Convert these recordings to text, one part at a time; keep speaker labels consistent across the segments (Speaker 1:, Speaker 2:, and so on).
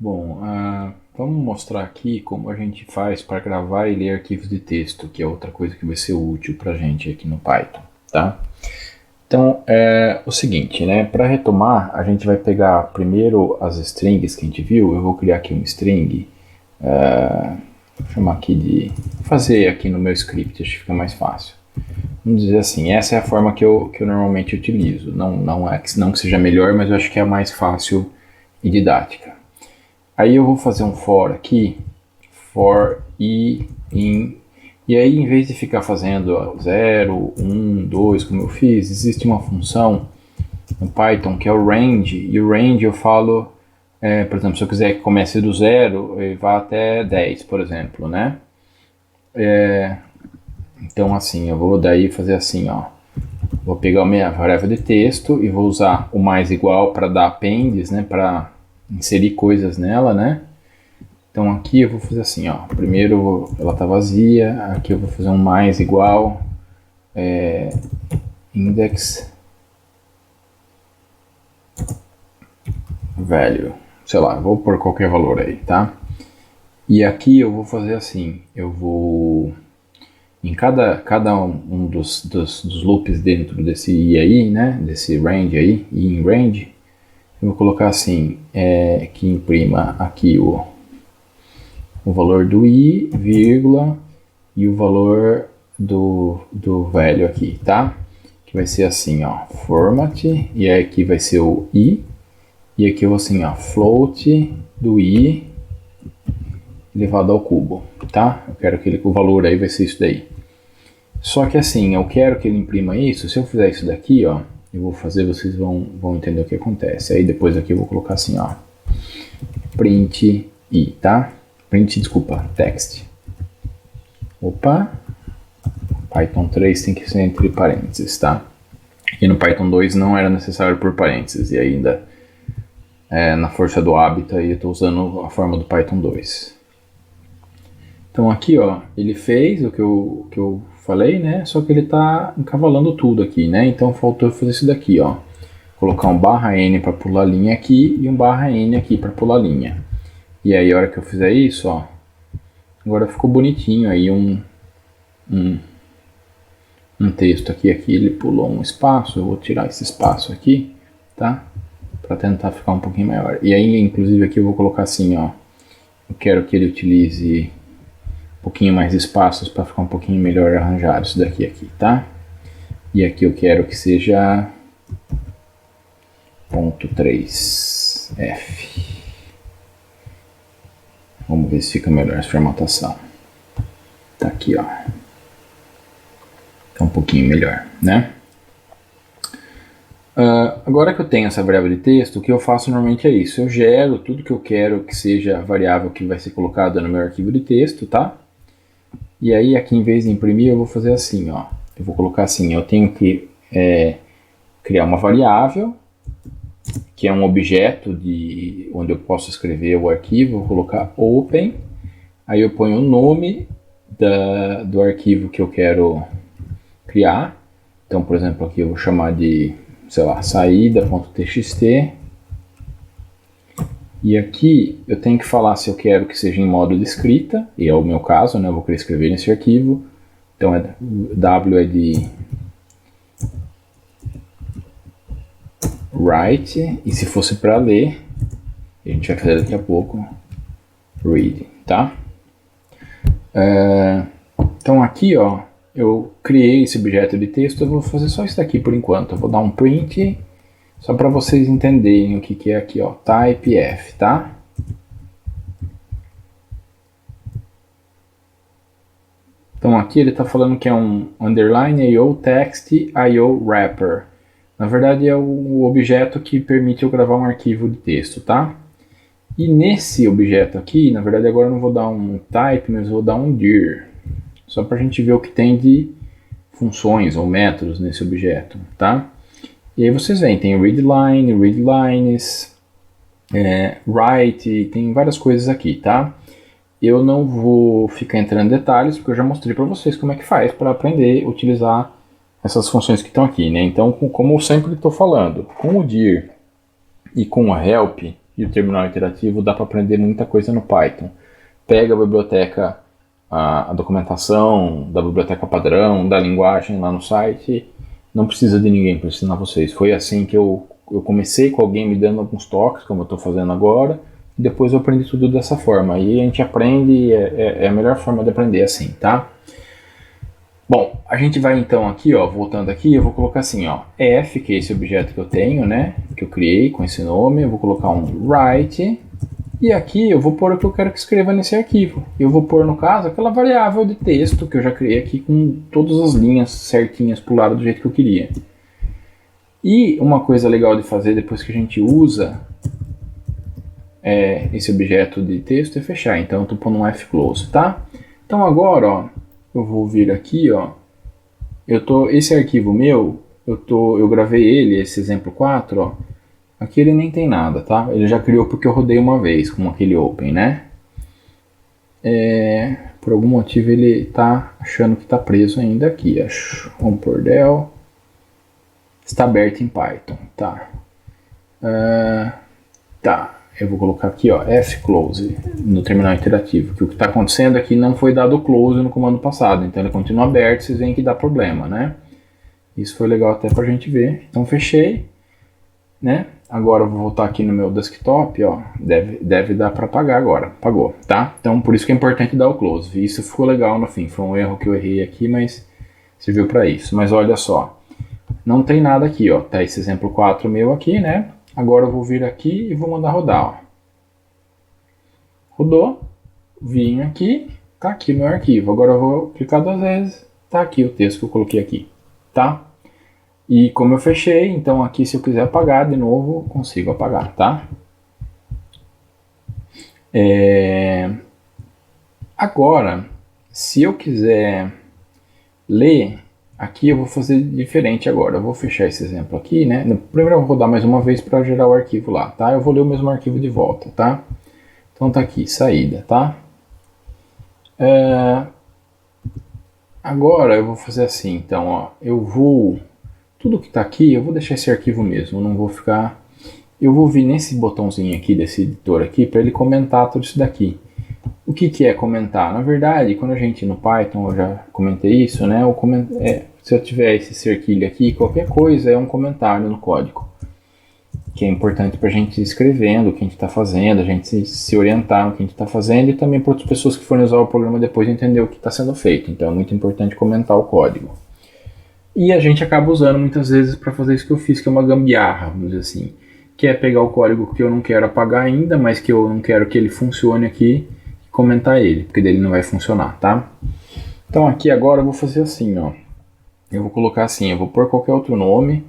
Speaker 1: Bom, vamos mostrar aqui como a gente faz para gravar e ler arquivos de texto, que é outra coisa que vai ser útil para a gente aqui no Python, tá? Então, é o seguinte, né? Para retomar, a gente vai pegar primeiro as strings que a gente viu. Eu vou criar aqui um string, vou chamar aqui de... fazer aqui no meu script, acho que fica mais fácil. Vamos dizer assim, essa é a forma que eu normalmente utilizo. Não que seja melhor, mas eu acho que é a mais fácil e didática. Aí eu vou fazer um for aqui, for i in, e aí em vez de ficar fazendo 0, 1, 2, como eu fiz, existe uma função no Python que é o range, e o range eu falo, por exemplo, se eu quiser que comece do 0 e vá até 10, por exemplo, né? Então assim, eu vou daí fazer assim, ó. Vou pegar a minha variável de texto e vou usar o mais igual para dar appendiz, né? Para inserir coisas nela, né? Então aqui eu vou fazer assim, ó. Primeiro ela tá vazia, aqui eu vou fazer um mais igual, index value, sei lá, vou pôr qualquer valor aí, tá? E aqui eu vou fazer assim, eu vou em cada um dos loops dentro desse i aí, né? Desse range aí, i in range, eu vou colocar assim, que imprima aqui o valor do i, vírgula, e o valor do value aqui, tá? Que vai ser assim, ó, format, e aí aqui vai ser o i, e aqui eu vou assim, ó, float do i elevado ao cubo, tá? Eu quero que o valor aí vai ser isso daí. Só que assim, eu quero que ele imprima isso, se eu fizer isso daqui, ó, eu vou fazer, vocês vão entender o que acontece. Aí depois aqui eu vou colocar assim, ó, print i, tá? Print, desculpa, text. Opa, Python 3 tem que ser entre parênteses, tá? E no Python 2 não era necessário por parênteses, e ainda na força do hábito aí eu estou usando a forma do Python 2. Então aqui, ó, ele fez o que eu falei, né? Só que ele está encavalando tudo aqui, né? Então faltou fazer isso daqui, ó. Colocar um barra N para pular linha aqui e um barra N aqui para pular linha. E aí a hora que eu fizer isso, ó, agora ficou bonitinho aí um texto aqui, ele pulou um espaço, eu vou tirar esse espaço aqui, tá? Para tentar ficar um pouquinho maior. E aí, inclusive, aqui eu vou colocar assim, ó, eu quero que ele utilize um pouquinho mais de espaços para ficar um pouquinho melhor arranjado isso daqui aqui, tá? E aqui eu quero que seja ponto 3f. Vamos ver se fica melhor essa formatação. Tá aqui, ó. Tá um pouquinho melhor, né? Agora que eu tenho essa variável de texto, o que eu faço normalmente é isso. Eu gero tudo que eu quero que seja a variável que vai ser colocada no meu arquivo de texto, tá? E aí aqui em vez de imprimir eu vou fazer assim, ó. Eu vou colocar assim, eu tenho que criar uma variável, que é um objeto onde eu posso escrever o arquivo, vou colocar open, aí eu ponho o nome do arquivo que eu quero criar. Então, por exemplo, aqui eu vou chamar de, sei lá, saída.txt. E aqui eu tenho que falar se eu quero que seja em modo de escrita, e é o meu caso, né? Eu vou querer escrever nesse arquivo. Então, W é de write, e se fosse para ler, a gente vai fazer daqui a pouco, read, tá? Então aqui, ó, eu criei esse objeto de texto, eu vou fazer só isso daqui por enquanto. Eu vou dar um print, só para vocês entenderem o que é aqui, ó, type F, tá? Então aqui ele está falando que é um underline IO text IO wrapper. Na verdade é o objeto que permite eu gravar um arquivo de texto, tá? E nesse objeto aqui, na verdade agora eu não vou dar um type, mas vou dar um dir. Só para a gente ver o que tem de funções ou métodos nesse objeto, tá? E aí vocês veem, tem readline, readlines, write, tem várias coisas aqui, tá? Eu não vou ficar entrando em detalhes, porque eu já mostrei para vocês como é que faz para aprender a utilizar essas funções que estão aqui, né? Então, como eu sempre estou falando, com o dir e com a help, e o terminal interativo dá para aprender muita coisa no Python. Pega a biblioteca, a documentação da biblioteca padrão, da linguagem lá no site, não precisa de ninguém para ensinar vocês. Foi assim que eu comecei, com alguém me dando alguns toques, como eu estou fazendo agora, e depois eu aprendi tudo dessa forma. Aí a gente aprende, é a melhor forma de aprender assim, tá? Bom, a gente vai então aqui, ó, voltando aqui, eu vou colocar assim, ó, f, que é esse objeto que eu tenho, né, que eu criei com esse nome, eu vou colocar um write, e aqui eu vou pôr o que eu quero que escreva nesse arquivo. Eu vou pôr, no caso, aquela variável de texto que eu já criei aqui com todas as linhas certinhas pro lado do jeito que eu queria. E uma coisa legal de fazer depois que a gente usa esse objeto de texto é fechar. Então eu tô pondo um fclose, tá? Então agora, ó, eu vou vir aqui, ó. Esse arquivo meu, eu gravei ele, esse exemplo 4, ó. Aqui ele nem tem nada, tá? Ele já criou porque eu rodei uma vez com aquele open, né? Por algum motivo ele tá achando que tá preso ainda aqui, acho. Vamos por del. Está aberto em Python, tá? Tá. Eu vou colocar aqui, ó, fclose no terminal interativo, que o que está acontecendo aqui não foi dado close no comando passado, então ele continua aberto, vocês veem que dá problema, né? Isso foi legal até pra gente ver. Então fechei, né? Agora eu vou voltar aqui no meu desktop, ó, deve dar para apagar agora, apagou, tá? Então por isso que é importante dar o close. Isso ficou legal no fim, foi um erro que eu errei aqui, mas serviu para isso. Mas olha só, não tem nada aqui, ó, tá esse exemplo 4 meu aqui, né? Agora eu vou vir aqui e vou mandar rodar, ó. Rodou, vim aqui, tá aqui meu arquivo. Agora eu vou clicar 2 vezes, tá aqui o texto que eu coloquei aqui, tá? E como eu fechei, então aqui se eu quiser apagar de novo, consigo apagar, tá? Agora, se eu quiser ler, aqui eu vou fazer diferente agora. Eu vou fechar esse exemplo aqui, né? Primeiro eu vou rodar mais uma vez para gerar o arquivo lá, tá? Eu vou ler o mesmo arquivo de volta, tá? Então tá aqui, saída, tá? Agora eu vou fazer assim, então, ó, tudo que tá aqui, eu vou deixar esse arquivo mesmo, não vou ficar... Eu vou vir nesse botãozinho aqui, desse editor aqui, para ele comentar tudo isso daqui. O que é comentar? Na verdade, quando a gente no Python, eu já comentei isso, né? Se eu tiver esse cerquilho aqui, qualquer coisa é um comentário no código. Que é importante para a gente ir escrevendo o que a gente está fazendo, a gente se orientar no que a gente está fazendo e também para outras pessoas que forem usar o programa depois entender o que está sendo feito. Então é muito importante comentar o código. E a gente acaba usando muitas vezes para fazer isso que eu fiz, que é uma gambiarra, vamos dizer assim. Que é pegar o código que eu não quero apagar ainda, mas que eu não quero que ele funcione aqui, e comentar ele, porque dele não vai funcionar, tá? Então aqui agora eu vou fazer assim, ó. Eu vou colocar assim, eu vou pôr qualquer outro nome,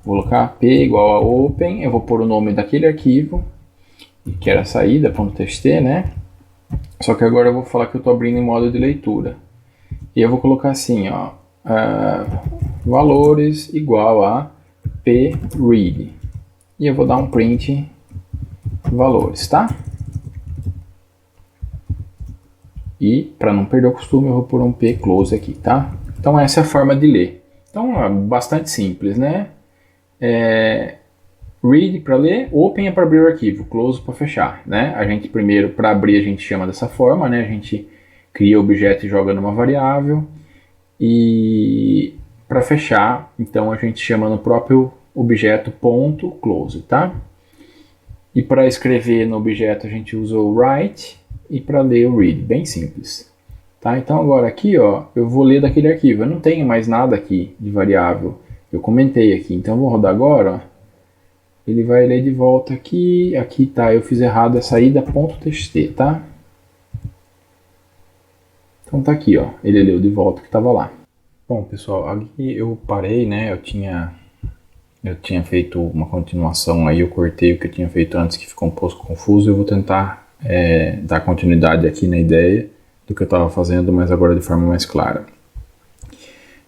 Speaker 1: vou colocar p igual a open, eu vou pôr o nome daquele arquivo, que era saída.txt, né? Só que agora eu vou falar que eu estou abrindo em modo de leitura. E eu vou colocar assim, ó, valores igual a pread. E eu vou dar um print valores, tá? E para não perder o costume, eu vou pôr um pclose aqui, tá? Então essa é a forma de ler. Então é bastante simples, né? Read para ler, open é para abrir o arquivo, close para fechar, né? A gente primeiro, para abrir, a gente chama dessa forma, né? A gente cria o objeto e joga numa variável. E para fechar, então a gente chama no próprio objeto ponto close, tá? E para escrever no objeto a gente usa o write e para ler o read, bem simples. Tá? Então agora aqui, ó, eu vou ler daquele arquivo, eu não tenho mais nada aqui de variável, eu comentei aqui, então eu vou rodar agora, ó. Ele vai ler de volta aqui, aqui tá, eu fiz errado a saída.txt, tá? Então tá aqui, ó, ele leu de volta o que estava lá. Bom, pessoal, aqui eu parei, né, eu tinha feito uma continuação aí, eu cortei o que eu tinha feito antes que ficou um pouco confuso, eu vou tentar dar continuidade aqui na ideia do que eu estava fazendo, mas agora de forma mais clara.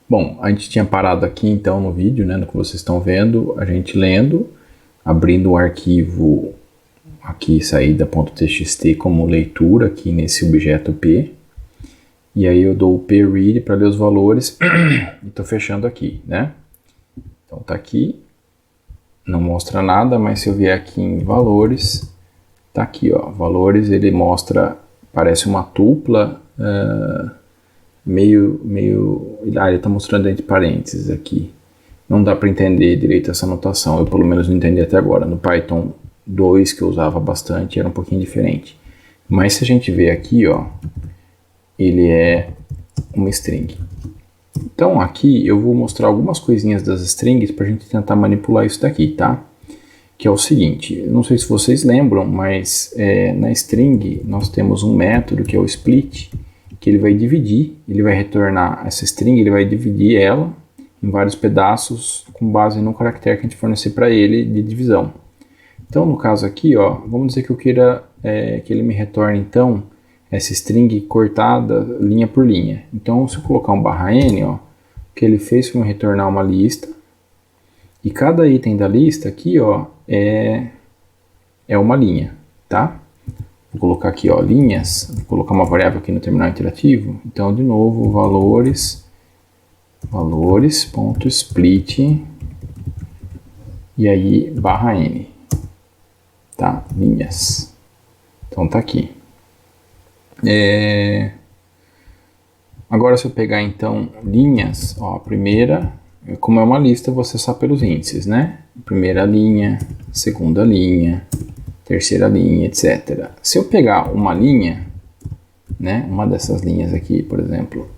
Speaker 1: Bom, a gente tinha parado aqui então no vídeo, né, no que vocês estão vendo, a gente lendo, abrindo o arquivo aqui saída.txt como leitura aqui nesse objeto p, e aí eu dou o pread para ler os valores e estou fechando aqui, né? Então tá aqui, não mostra nada, mas se eu vier aqui em valores, Tá aqui, ó, valores, ele mostra, parece uma tupla, ele está mostrando entre parênteses aqui. Não dá para entender direito essa notação, eu pelo menos não entendi até agora. No Python 2, que eu usava bastante, era um pouquinho diferente. Mas se a gente ver aqui, ó, ele é uma string. Então aqui eu vou mostrar algumas coisinhas das strings para a gente tentar manipular isso daqui, tá? Que é o seguinte, não sei se vocês lembram, mas na string nós temos um método que é o split, que ele vai dividir, ele vai retornar essa string, ele vai dividir ela em vários pedaços com base no caractere que a gente fornecer para ele de divisão. Então no caso aqui, ó, vamos dizer que eu queira que ele me retorne então essa string cortada linha por linha. Então se eu colocar um /n, ó, o que ele fez foi me retornar uma lista, e cada item da lista aqui, ó, é uma linha, tá? Vou colocar aqui, ó, linhas, vou colocar uma variável aqui no terminal interativo. Então, de novo, valores.split e aí /n, tá? Linhas. Então tá aqui. Agora se eu pegar então linhas, ó, a primeira, como é uma lista, eu vou acessar pelos índices, né? Primeira linha, segunda linha, terceira linha, etc. Se eu pegar uma linha, né, uma dessas linhas aqui, por exemplo,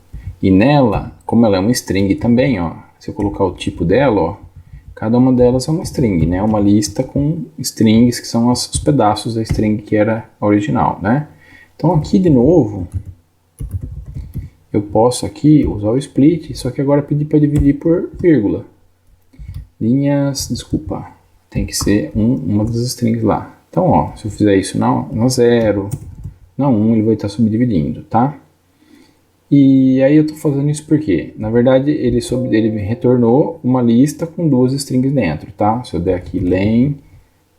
Speaker 1: e nela, como ela é uma string também, ó, se eu colocar o tipo dela, ó, cada uma delas é uma string, né? Uma lista com strings que são os pedaços da string que era a original, né? Então aqui de novo, eu posso aqui usar o split, só que agora pedir para dividir por vírgula. Linhas, desculpa, tem que ser uma das strings lá. Então, ó, se eu fizer isso na 0, na 1, ele vai estar subdividindo, tá? E aí eu estou fazendo isso porque, na verdade, ele me retornou uma lista com duas strings dentro, tá? Se eu der aqui len,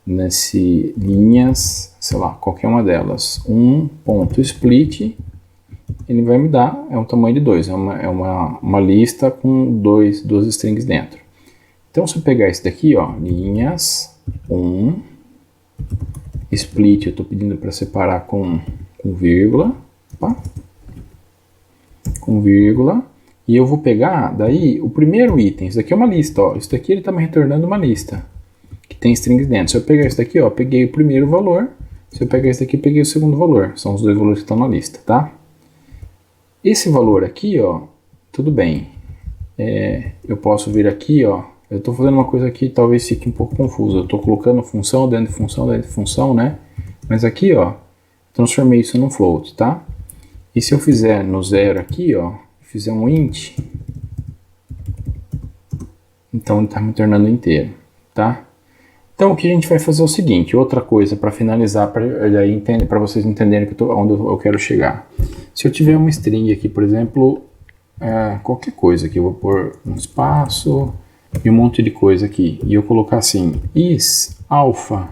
Speaker 1: nesse linhas, sei lá, qualquer uma delas, 1.split, ele vai me dar, é um tamanho de 2, é uma lista com duas strings dentro. Então se eu pegar esse daqui, ó, linhas, 1, split, eu estou pedindo para separar com vírgula, tá? Com vírgula, e eu vou pegar daí o primeiro item, isso daqui é uma lista, ó, isso daqui ele está me retornando uma lista, que tem strings dentro. Se eu pegar isso daqui, ó, peguei o primeiro valor, se eu pegar esse daqui, peguei o segundo valor, são os dois valores que estão na lista, tá? Esse valor aqui, ó, tudo bem, eu posso vir aqui, ó, eu estou fazendo uma coisa aqui talvez fique um pouco confusa, eu estou colocando função dentro de função dentro de função, né? Mas aqui, ó, transformei isso num float, tá? E se eu fizer no 0 aqui, ó, fizer um int, então ele está me tornando inteiro, tá? Então o que a gente vai fazer é o seguinte, outra coisa para finalizar, para vocês entenderem onde eu quero chegar. Se eu tiver uma string aqui, por exemplo, qualquer coisa aqui, eu vou pôr um espaço e um monte de coisa aqui, e eu colocar assim, is alpha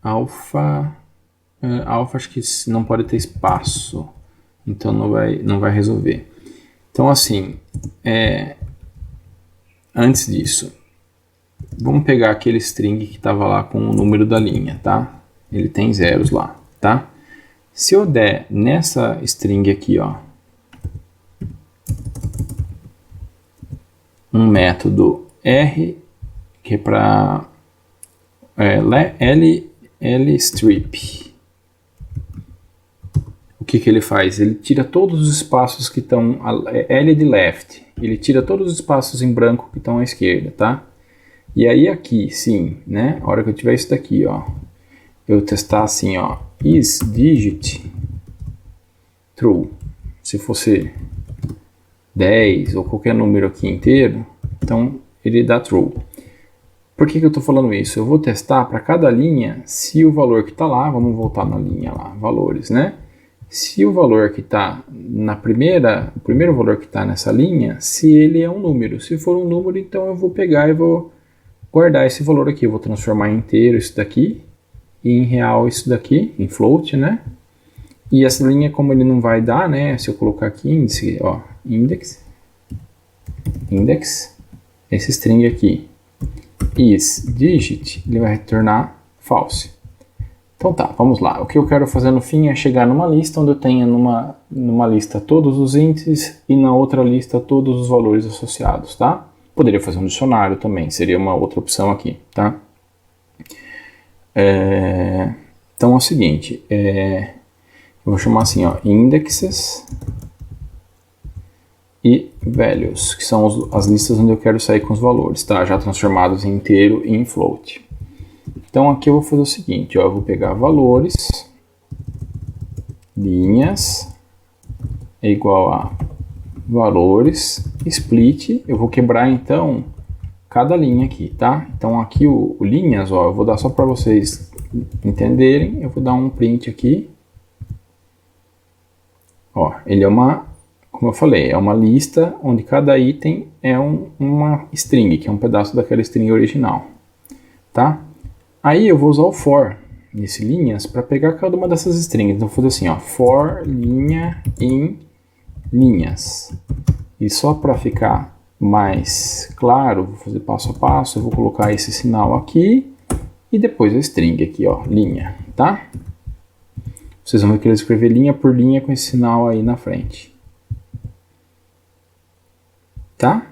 Speaker 1: alpha acho que não pode ter espaço, então não vai resolver. Então assim, antes disso, vamos pegar aquele string que estava lá com o número da linha, tá? Ele tem zeros lá, tá? Se eu der nessa string aqui, ó, um método R, que é para lstrip, o que ele faz? Ele tira todos os espaços que estão, L de left, ele tira todos os espaços em branco que estão à esquerda, tá? E aí aqui, sim, né? A hora que eu tiver isso daqui, ó, eu testar assim, ó, is digit true. Se fosse 10 ou qualquer número aqui inteiro, então ele dá true. Por que eu estou falando isso? Eu vou testar para cada linha se o valor que está lá, vamos voltar na linha lá, valores, né? Se o valor que está o primeiro valor que está nessa linha, se ele é um número. Se for um número, então eu vou pegar e vou guardar esse valor aqui. Eu vou transformar em inteiro isso daqui e em real isso daqui, em float, né? E essa linha, como ele não vai dar, né? Se eu colocar aqui índice, ó, index, esse string aqui, isDigit, ele vai retornar false. Então tá, vamos lá. O que eu quero fazer no fim é chegar numa lista onde eu tenha numa lista todos os índices e na outra lista todos os valores associados, tá? Poderia fazer um dicionário também, seria uma outra opção aqui, tá? Então é o seguinte, eu vou chamar assim, ó, indexes e values, que são as listas onde eu quero sair com os valores, tá? Já transformados em inteiro e em float. Então aqui eu vou fazer o seguinte, ó, eu vou pegar valores, linhas, é igual a valores, split, eu vou quebrar então cada linha aqui, tá? Então aqui o linhas, ó, eu vou dar só para vocês entenderem, eu vou dar um print aqui. Ó, ele é como eu falei, é uma lista onde cada item é uma string, que é um pedaço daquela string original, tá? Aí eu vou usar o for nesse linhas para pegar cada uma dessas strings. Então eu vou fazer assim, ó, for linha em linhas. E só para ficar mais claro, vou fazer passo a passo, eu vou colocar esse sinal aqui e depois a string aqui, ó, linha, tá? Vocês vão querer escrever linha por linha com esse sinal aí na frente. Tá?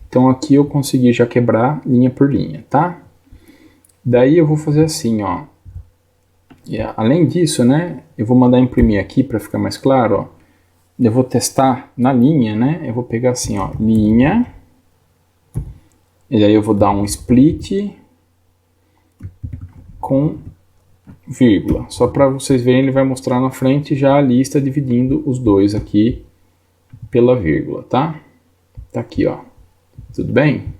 Speaker 1: Então aqui eu consegui já quebrar linha por linha, tá? Daí eu vou fazer assim, ó. E, além disso, né, eu vou mandar imprimir aqui para ficar mais claro, ó. Eu vou testar na linha, né? Eu vou pegar assim, ó, linha. E aí eu vou dar um split com vírgula. Só para vocês verem, ele vai mostrar na frente já a lista dividindo os dois aqui pela vírgula, tá? Tá aqui, ó. Tudo bem?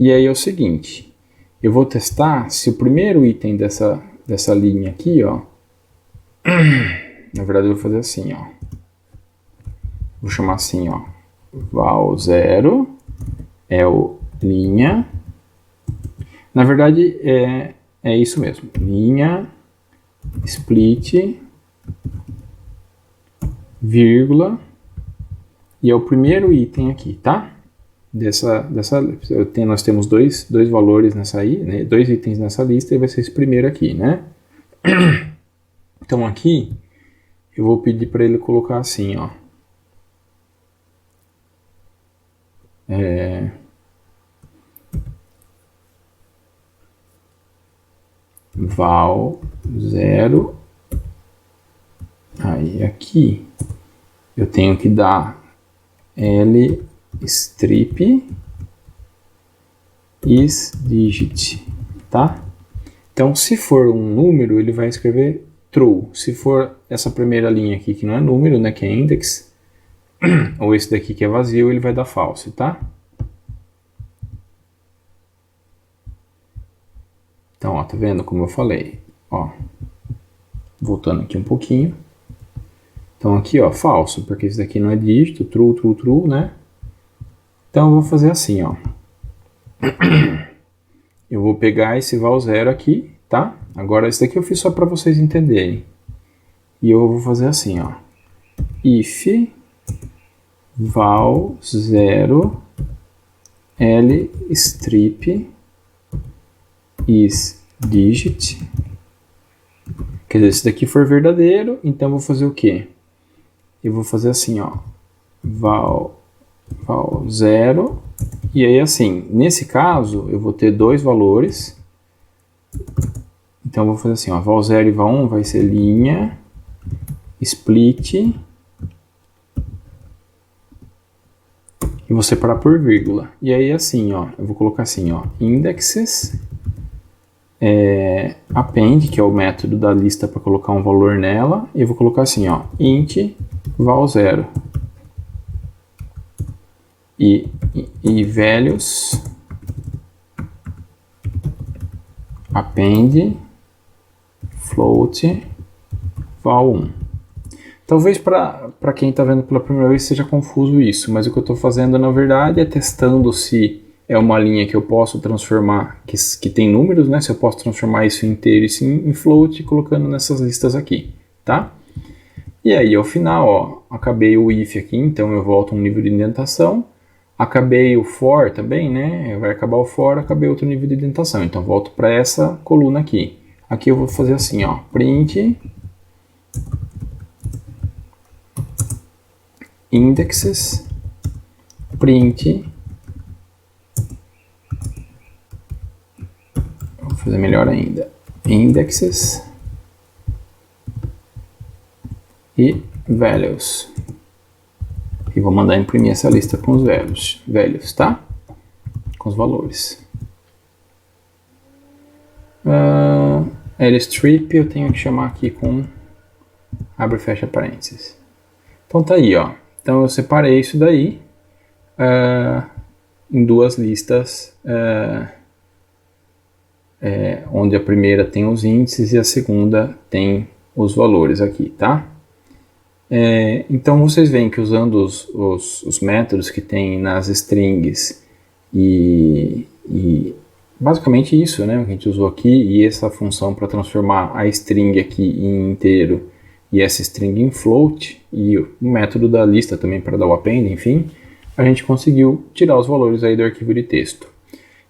Speaker 1: E aí é o seguinte, eu vou testar se o primeiro item dessa linha aqui, ó, na verdade eu vou fazer assim, ó, vou chamar assim, ó, val0 é o linha, na verdade é isso mesmo, linha, split, vírgula, e é o primeiro item aqui, tá? Nós temos dois valores nessa aí, né? Dois itens nessa lista e vai ser esse primeiro aqui, né? Então aqui eu vou pedir para ele colocar assim, ó. Val0. Aí aqui eu tenho que dar lstrip isDigit, tá? Então, se for um número, ele vai escrever true. Se for essa primeira linha aqui que não é número, né, que é index, ou esse daqui que é vazio, ele vai dar false, tá? Então, ó, tá vendo como eu falei? Ó, voltando aqui um pouquinho. Então aqui, ó, falso, porque esse daqui não é dígito, true, true, true, né? Então eu vou fazer assim, ó. Eu vou pegar esse val0 aqui, tá? Agora esse daqui eu fiz só para vocês entenderem. E eu vou fazer assim, ó. If val0 lstrip isDigit. Quer dizer, se daqui for verdadeiro, então eu vou fazer o quê? Eu vou fazer assim, ó, val0, e aí assim, nesse caso, eu vou ter dois valores, então eu vou fazer assim, ó, val0 e val1 vai ser linha, split, e vou separar por vírgula, e aí assim, ó, eu vou colocar assim, ó, indexes, append, que é o método da lista para colocar um valor nela, e eu vou colocar assim, ó, int val0 e values append float val1. Talvez para quem está vendo pela primeira vez seja confuso isso, mas o que eu estou fazendo na verdade é testando se é uma linha que eu posso transformar, que tem números, né? Se eu posso transformar isso inteiro e sim em float, colocando nessas listas aqui, tá? E aí, ao final, ó, acabei o if aqui, então eu volto a um nível de indentação. Acabei o for também, né? Vai acabar o for, acabei outro nível de indentação. Então volto para essa coluna aqui. Aqui eu vou fazer assim, ó, print indexes, print, vou fazer melhor ainda, indexes e values. E vou mandar imprimir essa lista com os velhos, tá? Com os valores. Strip eu tenho que chamar aqui com abre e fecha parênteses. Então tá aí, ó. Então eu separei isso daí em duas listas, onde a primeira tem os índices e a segunda tem os valores aqui, tá? Então vocês veem que usando os métodos que tem nas strings e basicamente isso, né, que a gente usou aqui, e essa função para transformar a string aqui em inteiro e essa string em float, e o método da lista também para dar o append, enfim, a gente conseguiu tirar os valores aí do arquivo de texto.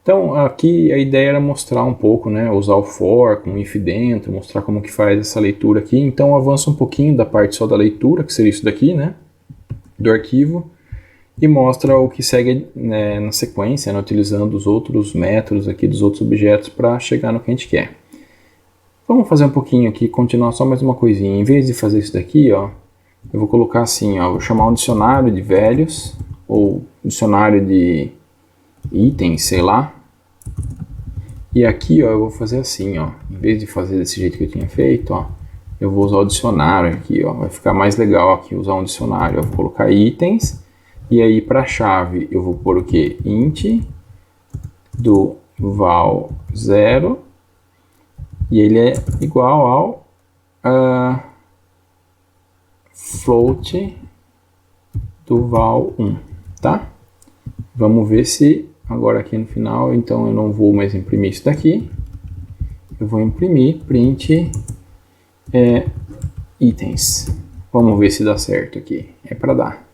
Speaker 1: Então aqui a ideia era mostrar um pouco, né, usar o for com if dentro, mostrar como que faz essa leitura aqui. Então avança um pouquinho da parte só da leitura, que seria isso daqui, né, do arquivo, e mostra o que segue, né, na sequência, né, utilizando os outros métodos aqui dos outros objetos para chegar no que a gente quer. Vamos fazer um pouquinho aqui, continuar só mais uma coisinha. Em vez de fazer isso daqui, ó, eu vou colocar assim, ó, vou chamar um dicionário de velhos, ou dicionário de itens, sei lá. E aqui, ó, eu vou fazer assim, ó, em vez de fazer desse jeito que eu tinha feito, ó, eu vou usar o dicionário aqui, ó, vai ficar mais legal aqui usar um dicionário. Eu vou colocar itens, e aí para a chave eu vou pôr o que? Int do val 0, e ele é igual ao float do val 1, tá? Vamos ver se agora aqui no final, então eu não vou mais imprimir isso daqui, eu vou imprimir print itens. Vamos ver se dá certo aqui, é para dar.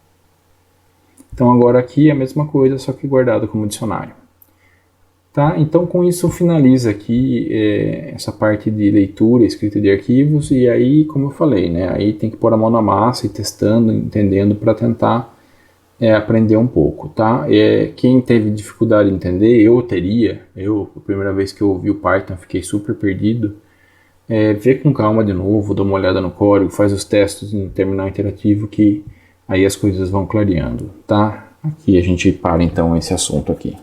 Speaker 1: Então agora aqui é a mesma coisa, só que guardado como dicionário. Tá? Então com isso finaliza aqui essa parte de leitura e escrita de arquivos, e aí, como eu falei, né, aí tem que pôr a mão na massa e testando, entendendo para tentar aprender um pouco, tá? Quem teve dificuldade de entender, a primeira vez que eu ouvi o Python fiquei super perdido. Vê com calma de novo, dá uma olhada no código, faz os testes no terminal interativo que aí as coisas vão clareando, tá? Aqui a gente para então esse assunto aqui.